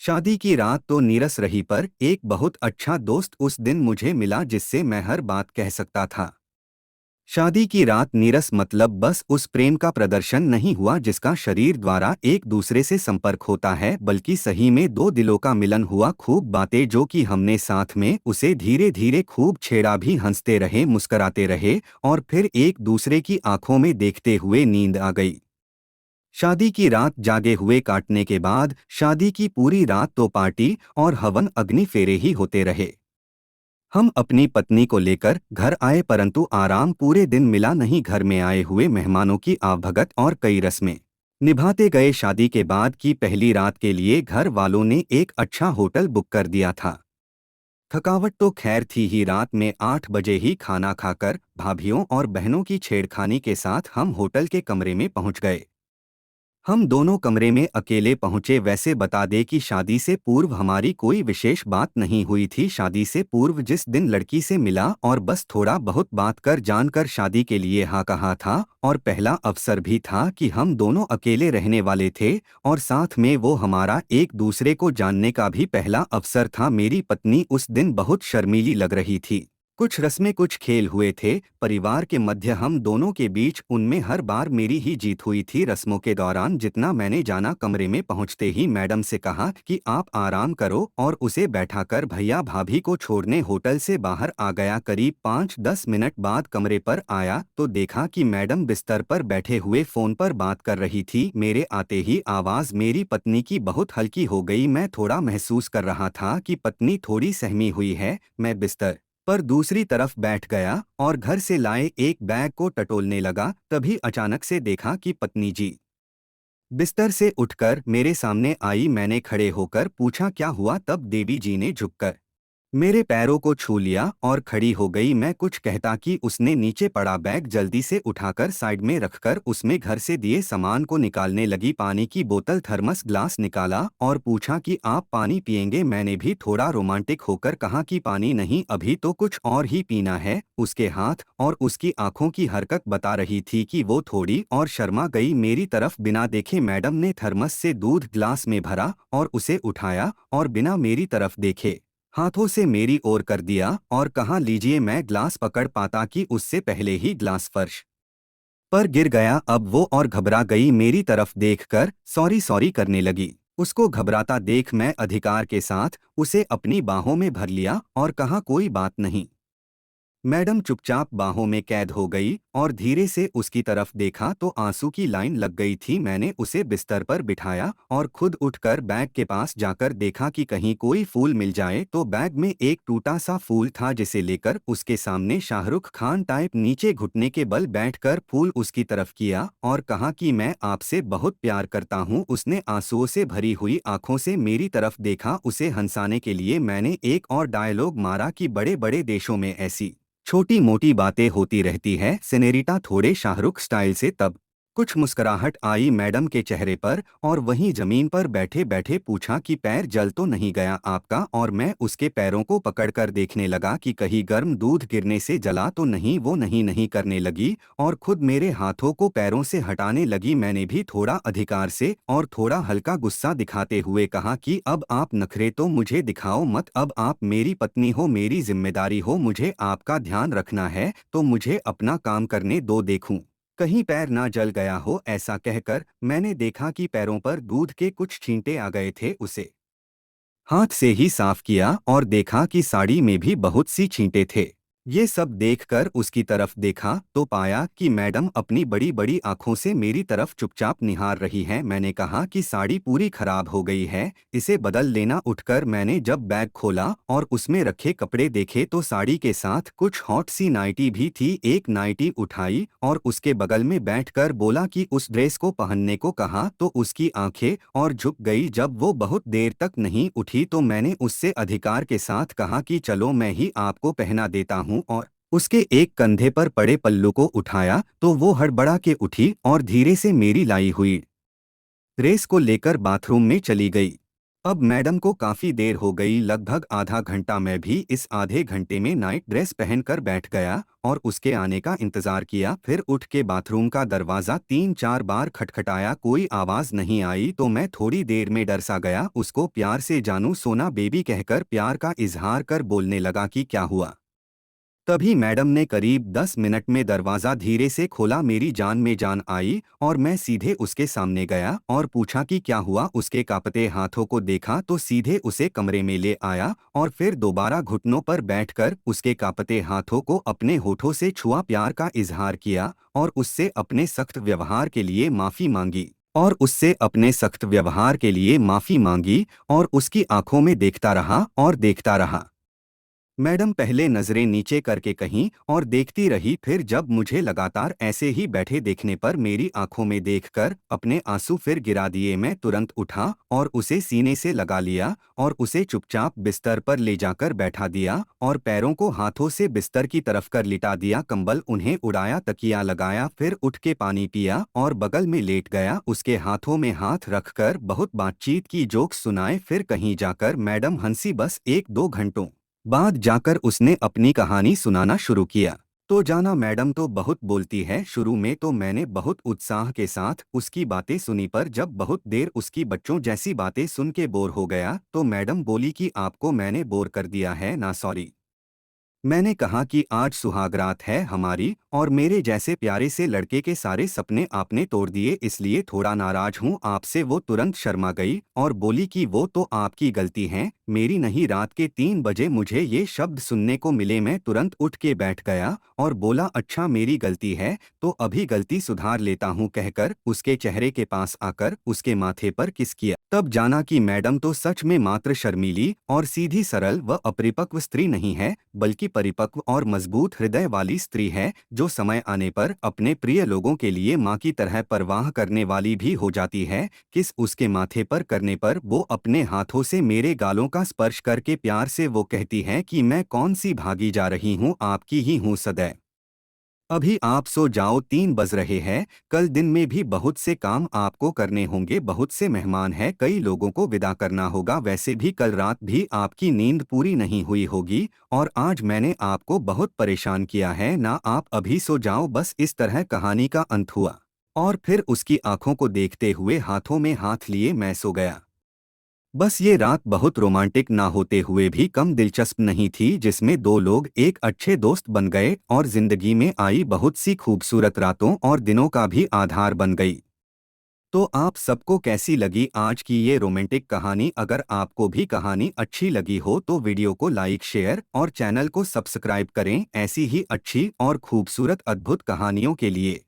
शादी की रात तो नीरस रही पर एक बहुत अच्छा दोस्त उस दिन मुझे मिला जिससे मैं हर बात कह सकता था। शादी की रात नीरस मतलब बस उस प्रेम का प्रदर्शन नहीं हुआ जिसका शरीर द्वारा एक दूसरे से संपर्क होता है, बल्कि सही में दो दिलों का मिलन हुआ। खूब बातें जो कि हमने साथ में, उसे धीरे धीरे खूब छेड़ा भी, हंसते रहे, मुस्कराते रहे और फिर एक दूसरे की आंखों में देखते हुए नींद आ गई। शादी की रात जागे हुए काटने के बाद शादी की पूरी रात तो पार्टी और हवन अग्नि फेरे ही होते रहे। हम अपनी पत्नी को लेकर घर आए परंतु आराम पूरे दिन मिला नहीं। घर में आए हुए मेहमानों की आवभगत और कई रस्में निभाते गए। शादी के बाद की पहली रात के लिए घर वालों ने एक अच्छा होटल बुक कर दिया था। थकावट तो खैर थी ही। रात में 8 बजे ही खाना खाकर भाभीियों और बहनों की छेड़खानी के साथ हम होटल के कमरे में पहुंच गए। हम दोनों कमरे में अकेले पहुंचे। वैसे बता दे कि शादी से पूर्व हमारी कोई विशेष बात नहीं हुई थी। शादी से पूर्व जिस दिन लड़की से मिला और बस थोड़ा बहुत बात कर जानकर शादी के लिए हाँ कहा था, और पहला अवसर भी था कि हम दोनों अकेले रहने वाले थे और साथ में वो हमारा एक दूसरे को जानने का भी पहला अवसर था। मेरी पत्नी उस दिन बहुत शर्मीली लग रही थी। कुछ रस्में कुछ खेल हुए थे परिवार के मध्य हम दोनों के बीच, उनमें हर बार मेरी ही जीत हुई थी। रस्मों के दौरान जितना मैंने जाना, कमरे में पहुंचते ही मैडम से कहा कि आप आराम करो और उसे बैठाकर भैया भाभी को छोड़ने होटल से बाहर आ गया। करीब 5-10 मिनट बाद कमरे पर आया तो देखा कि मैडम बिस्तर पर बैठे हुए फोन पर बात कर रही थी। मेरे आते ही आवाज मेरी पत्नी की बहुत हल्की हो गई। मैं थोड़ा महसूस कर रहा था कि पत्नी थोड़ी सहमी हुई है। मैं बिस्तर पर दूसरी तरफ बैठ गया और घर से लाए एक बैग को टटोलने लगा। तभी अचानक से देखा कि पत्नी जी बिस्तर से उठकर मेरे सामने आई। मैंने खड़े होकर पूछा क्या हुआ, तब देवी जी ने झुककर मेरे पैरों को छू लिया और खड़ी हो गई। मैं कुछ कहता कि उसने नीचे पड़ा बैग जल्दी से उठाकर साइड में रखकर उसमें घर से दिए सामान को निकालने लगी। पानी की बोतल, थर्मस, ग्लास निकाला और पूछा कि आप पानी पिएंगे। मैंने भी थोड़ा रोमांटिक होकर कहा कि पानी नहीं, अभी तो कुछ और ही पीना है। उसके हाथ और उसकी आंखों की हरकत बता रही थी कि वो थोड़ी और शर्मा गई। मेरी तरफ बिना देखे मैडम ने थर्मस से दूध ग्लास में भरा और उसे उठाया और बिना मेरी तरफ देखे हाथों से मेरी ओर कर दिया और कहा लीजिए। मैं ग्लास पकड़ पाता कि उससे पहले ही ग्लास फर्श पर गिर गया। अब वो और घबरा गई। मेरी तरफ देखकर सॉरी सॉरी करने लगी। उसको घबराता देख मैं अधिकार के साथ उसे अपनी बाहों में भर लिया और कहा कोई बात नहीं। मैडम चुपचाप बाहों में कैद हो गई और धीरे से उसकी तरफ देखा तो आंसू की लाइन लग गई थी। मैंने उसे बिस्तर पर बिठाया और खुद उठकर बैग के पास जाकर देखा कि कहीं कोई फूल मिल जाए। तो बैग में एक टूटा सा फूल था जिसे लेकर उसके सामने शाहरुख खान टाइप नीचे घुटने के बल बैठकर फूल उसकी तरफ किया और कहा कि मैं आपसे बहुत प्यार करता हूँ। उसने आंसुओं से भरी हुई आंखों से मेरी तरफ देखा। उसे हंसाने के लिए मैंने एक और डायलॉग मारा कि बड़े बड़े देशों में ऐसी छोटी मोटी बातें होती रहती है सेनेरिटा, थोड़े शाहरुख स्टाइल से। तब कुछ मुस्कुराहट आई मैडम के चेहरे पर और वहीं जमीन पर बैठे बैठे पूछा कि पैर जल तो नहीं गया आपका। और मैं उसके पैरों को पकड़कर देखने लगा कि कहीं गर्म दूध गिरने से जला तो नहीं। वो नहीं नहीं करने लगी और खुद मेरे हाथों को पैरों से हटाने लगी। मैंने भी थोड़ा अधिकार से और थोड़ा हल्का गुस्सा दिखाते हुए कहा कि अब आप नखरे तो मुझे दिखाओ मत। अब आप मेरी पत्नी हो, मेरी जिम्मेदारी हो, मुझे आपका ध्यान रखना है तो मुझे अपना काम करने दो, देखूं कहीं पैर ना जल गया हो। ऐसा कहकर मैंने देखा कि पैरों पर दूध के कुछ छींटे आ गए थे। उसे हाथ से ही साफ किया और देखा कि साड़ी में भी बहुत सी छींटे थे। ये सब देखकर उसकी तरफ देखा तो पाया कि मैडम अपनी बड़ी बड़ी आंखों से मेरी तरफ चुपचाप निहार रही हैं। मैंने कहा कि साड़ी पूरी खराब हो गई है, इसे बदल लेना। उठकर मैंने जब बैग खोला और उसमें रखे कपड़े देखे तो साड़ी के साथ कुछ हॉट सी नाइटी भी थी। एक नाइटी उठाई और उसके बगल में बैठकर बोला कि उस ड्रेस को पहनने को कहा तो उसकी आंखें और झुक गई। जब वो बहुत देर तक नहीं उठी तो मैंने उससे अधिकार के साथ कहा कि चलो मैं ही आपको पहना देता हूँ, और उसके एक कंधे पर पड़े पल्लू को उठाया तो वो हड़बड़ा के उठी और धीरे से मेरी लाई हुई ड्रेस को लेकर बाथरूम में चली गई। अब मैडम को काफी देर हो गई, लगभग आधा घंटा। मैं भी इस आधे घंटे में नाइट ड्रेस पहनकर बैठ गया और उसके आने का इंतजार किया। फिर उठ के बाथरूम का दरवाजा 3-4 बार खटखटाया, कोई आवाज नहीं आई तो मैं थोड़ी देर में डर सा गया। उसको प्यार से जानू सोना बेबी कहकर प्यार का इजहार कर बोलने लगा कि क्या हुआ। तभी मैडम ने करीब 10 मिनट में दरवाज़ा धीरे से खोला। मेरी जान में जान आई और मैं सीधे उसके सामने गया और पूछा कि क्या हुआ। उसके कांपते हाथों को देखा तो सीधे उसे कमरे में ले आया और फिर दोबारा घुटनों पर बैठकर उसके कांपते हाथों को अपने होठों से छुआ, प्यार का इजहार किया और उससे अपने सख्त व्यवहार के लिए माफ़ी मांगी और उसकी आंखों में देखता रहा और देखता रहा। मैडम पहले नजरें नीचे करके कहीं और देखती रही, फिर जब मुझे लगातार ऐसे ही बैठे देखने पर मेरी आंखों में देखकर अपने आंसू फिर गिरा दिए। मैं तुरंत उठा और उसे सीने से लगा लिया और उसे चुपचाप बिस्तर पर ले जाकर बैठा दिया और पैरों को हाथों से बिस्तर की तरफ कर लिटा दिया। कंबल उन्हें उड़ाया, तकिया लगाया, फिर उठ के पानी पिया और बगल में लेट गया। उसके हाथों में हाथ रखकर बहुत बातचीत की, जोक्स सुनाए। फिर कहीं जाकर मैडम हंसी। बस 1-2 घंटों बाद जाकर उसने अपनी कहानी सुनाना शुरू किया। तो जाना मैडम तो बहुत बोलती है। शुरू में तो मैंने बहुत उत्साह के साथ उसकी बातें सुनी, पर जब बहुत देर उसकी बच्चों जैसी बातें सुन के बोर हो गया तो मैडम बोली कि आपको मैंने बोर कर दिया है ना। सॉरी। मैंने कहा कि आज सुहागरात है हमारी और मेरे जैसे प्यारे से लड़के के सारे सपने आपने तोड़ दिए, इसलिए थोड़ा नाराज हूँ आपसे। वो तुरंत शर्मा गई और बोली कि वो तो आपकी गलती है, मेरी नहीं। रात के 3 बजे मुझे ये शब्द सुनने को मिले। मैं तुरंत उठ के बैठ गया और बोला अच्छा मेरी गलती है तो अभी गलती सुधार लेता हूँ कहकर उसके चेहरे के पास आकर उसके माथे पर किस किया। तब जाना कि मैडम तो सच में मात्र शर्मीली और सीधी सरल व अपरिपक्व स्त्री नहीं है, बल्कि परिपक्व और मजबूत हृदय वाली स्त्री है, जो समय आने पर अपने प्रिय लोगों के लिए माँ की तरह परवाह करने वाली भी हो जाती है। किस उसके माथे पर करने पर वो अपने हाथों से मेरे गालों का स्पर्श करके प्यार से वो कहती है कि मैं कौन सी भागी जा रही हूँ, आपकी ही हूँ सदैव। अभी आप सो जाओ, 3 बज रहे हैं। कल दिन में भी बहुत से काम आपको करने होंगे, बहुत से मेहमान हैं, कई लोगों को विदा करना होगा। वैसे भी कल रात भी आपकी नींद पूरी नहीं हुई होगी और आज मैंने आपको बहुत परेशान किया है ना। आप अभी सो जाओ। बस इस तरह कहानी का अंत हुआ और फिर उसकी आंखों को देखते हुए हाथों में हाथ लिए मैं सो गया। बस ये रात बहुत रोमांटिक ना होते हुए भी कम दिलचस्प नहीं थी, जिसमें दो लोग एक अच्छे दोस्त बन गए और जिंदगी में आई बहुत सी खूबसूरत रातों और दिनों का भी आधार बन गई। तो आप सबको कैसी लगी आज की ये रोमांटिक कहानी? अगर आपको भी कहानी अच्छी लगी हो तो वीडियो को लाइक, शेयर और चैनल को सब्सक्राइब करें ऐसी ही अच्छी और खूबसूरत अद्भुत कहानियों के लिए।